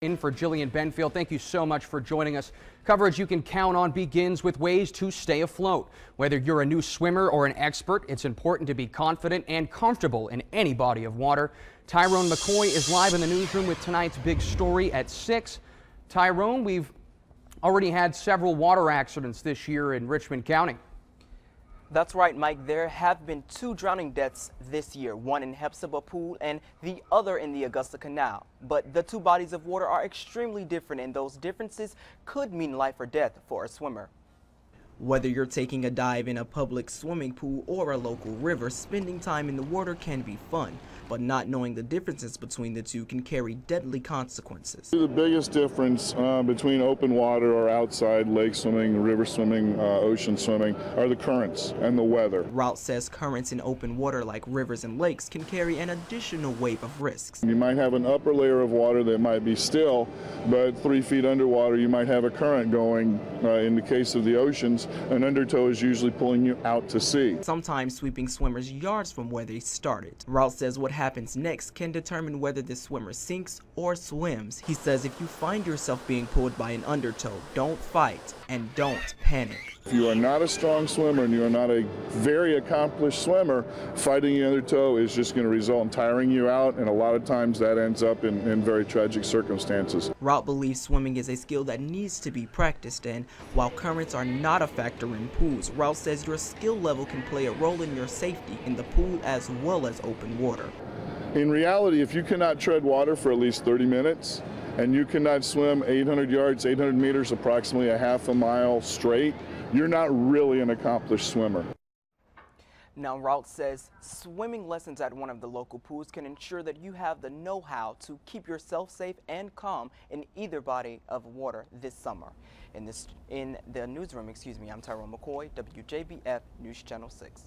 In for Jillian Benfield. Thank you so much for joining us. Coverage you can count on begins with ways to stay afloat. Whether you're a new swimmer or an expert, it's important to be confident and comfortable in any body of water. Tyrone McCoy is live in the newsroom with tonight's big story at 6. Tyrone, we've already had several water accidents this year in Richmond County. That's right, Mike. There have been 2 drowning deaths this year, one in Hephzibah Pool and the other in the Augusta Canal. But the 2 bodies of water are extremely different, and those differences could mean life or death for a swimmer. Whether you're taking a dive in a public swimming pool or a local river, spending time in the water can be fun, but not knowing the differences between the two can carry deadly consequences. The biggest difference between open water or outside lake swimming, river swimming, ocean swimming are the currents and the weather. Route says currents in open water like rivers and lakes can carry an additional wave of risks. You might have an upper layer of water that might be still, but 3 feet underwater you might have a current going. In the case of the oceans, an undertow is usually pulling you out to sea, sometimes sweeping swimmers yards from where they started. Route says what happens next can determine whether the swimmer sinks or swims. He says if you find yourself being pulled by an undertow, don't fight and don't panic. If you are not a strong swimmer and you are not a very accomplished swimmer, fighting the undertow is just going to result in tiring you out, and a lot of times that ends up in very tragic circumstances. Route believes swimming is a skill that needs to be practiced, and while currents are not a factor in pools, Route says your skill level can play a role in your safety in the pool as well as open water. In reality, if you cannot tread water for at least 30 minutes and you cannot swim 800 yards, 800 meters, approximately a half a mile straight, you're not really an accomplished swimmer. Now, Route says swimming lessons at one of the local pools can ensure that you have the know-how to keep yourself safe and calm in either body of water this summer. In the newsroom, I'm Tyrone McCoy, WJBF News Channel 6.